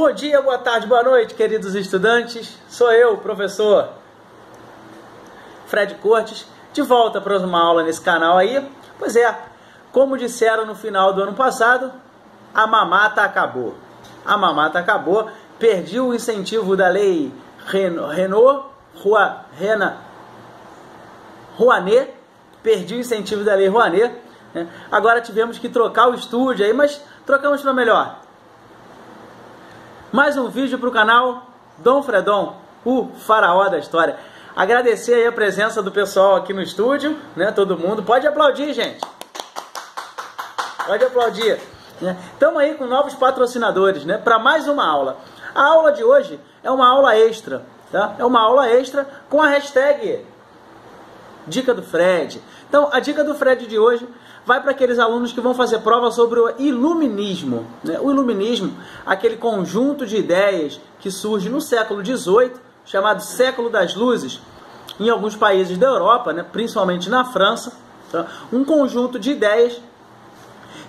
Bom dia, boa tarde, boa noite, queridos estudantes. Sou eu, professor Fred Cortes, de volta para uma aula nesse canal aí. Pois é, como disseram no final do ano passado, a mamata acabou. A mamata acabou, perdi o incentivo da lei Rouanet, perdi o incentivo da lei Rouanet, né? Agora tivemos que trocar o estúdio aí, mas trocamos para melhor. Mais um vídeo para o canal Dom Fredon, o faraó da história. Agradecer aí a presença do pessoal aqui no estúdio, né? Todo mundo. Pode aplaudir, gente. Pode aplaudir. Estamos aí com novos patrocinadores, né? Para mais uma aula. A aula de hoje é uma aula extra, tá? É uma aula extra com a hashtag Dica do Fred. Então, a Dica do Fred de hoje vai para aqueles alunos que vão fazer prova sobre o iluminismo, né? O iluminismo, aquele conjunto de ideias que surge no século XVIII, chamado século das luzes, em alguns países da Europa, né? Principalmente na França, tá? Um conjunto de ideias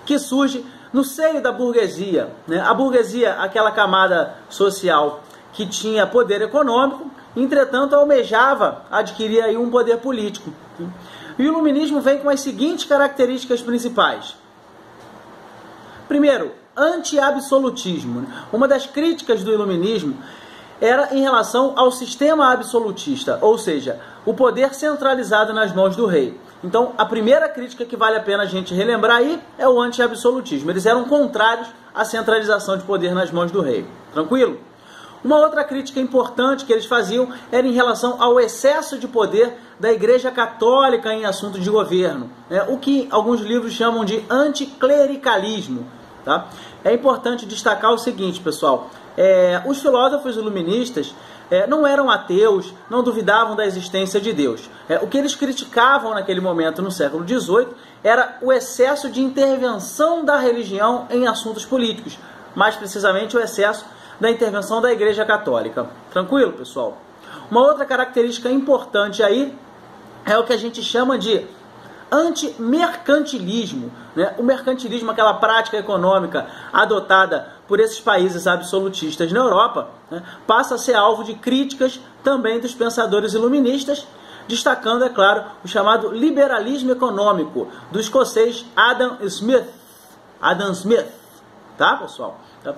que surge no seio da burguesia, né? A burguesia, aquela camada social que tinha poder econômico, entretanto almejava adquirir aí um poder político. E o iluminismo vem com as seguintes características principais. Primeiro, anti-absolutismo. Uma das críticas do iluminismo era em relação ao sistema absolutista, ou seja, o poder centralizado nas mãos do rei. Então, a primeira crítica que vale a pena a gente relembrar aí é o anti-absolutismo. Eles eram contrários à centralização de poder nas mãos do rei. Tranquilo? Uma outra crítica importante que eles faziam era em relação ao excesso de poder da Igreja Católica em assuntos de governo, né? O que alguns livros chamam de anticlericalismo, tá? É importante destacar o seguinte, pessoal, os filósofos iluministas não eram ateus, não duvidavam da existência de Deus. O que eles criticavam naquele momento, no século XVIII, era o excesso de intervenção da religião em assuntos políticos, mais precisamente o excesso da intervenção da Igreja Católica. Tranquilo, pessoal? Uma outra característica importante aí é o que a gente chama de antimercantilismo, né? O mercantilismo, aquela prática econômica adotada por esses países absolutistas na Europa, né? Passa a ser alvo de críticas também dos pensadores iluministas, destacando, é claro, o chamado liberalismo econômico do escocês Adam Smith. Adam Smith, tá, pessoal? Tá?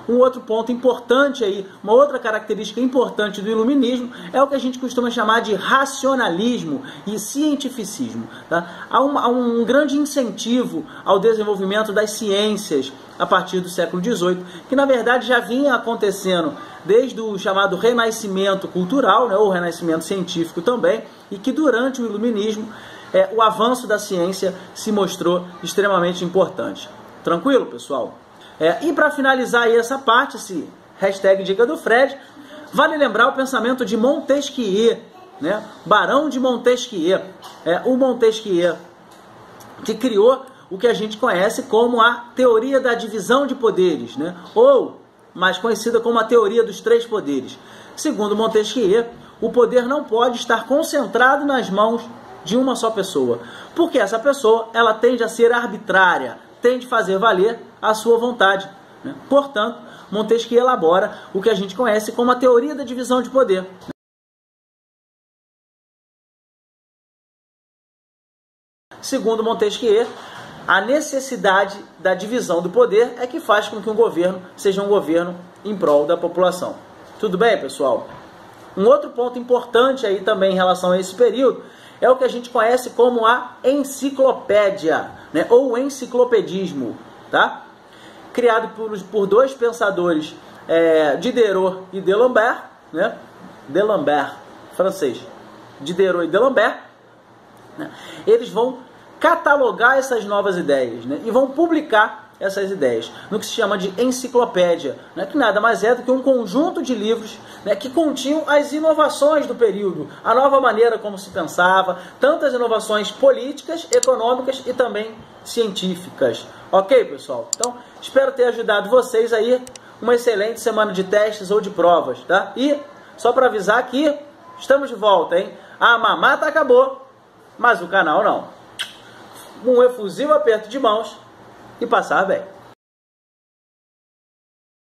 Um outro ponto importante aí, uma outra característica importante do iluminismo é o que a gente costuma chamar de racionalismo e cientificismo. Tá? Há um grande incentivo ao desenvolvimento das ciências a partir do século XVIII, que na verdade já vinha acontecendo desde o chamado renascimento cultural, né, ou renascimento científico também, e que durante o iluminismo o avanço da ciência se mostrou extremamente importante. Tranquilo, pessoal? E para finalizar aí essa parte, esse hashtag Dica do Fred, vale lembrar o pensamento de Montesquieu, né? Barão de Montesquieu. O Montesquieu que criou o que a gente conhece como a teoria da divisão de poderes, né? Ou mais conhecida como a teoria dos três poderes. Segundo Montesquieu, o poder não pode estar concentrado nas mãos de uma só pessoa, porque essa pessoa ela tende a ser arbitrária, tende a fazer valer a sua vontade, né? Portanto, Montesquieu elabora o que a gente conhece como a teoria da divisão de poder. Segundo Montesquieu, a necessidade da divisão do poder é que faz com que um governo seja um governo em prol da população. Tudo bem, pessoal? Um outro ponto importante aí também em relação a esse período é o que a gente conhece como a enciclopédia, né? Ou enciclopedismo, tá? Criado por dois pensadores, Diderot e D'Alembert, né? D'Alembert, francês, Diderot e D'Alembert, né? Eles vão catalogar essas novas ideias, né? E vão publicar essas ideias no que se chama de enciclopédia, né? Que nada mais é do que um conjunto de livros, né, que continham as inovações do período, a nova maneira como se pensava, tanto as inovações políticas, econômicas e também científicas. Ok, pessoal? Então, espero ter ajudado vocês aí. Uma excelente semana de testes ou de provas, tá? E, só para avisar que estamos de volta, hein? A mamata acabou, mas o canal não. Um efusivo aperto de mãos e passar bem.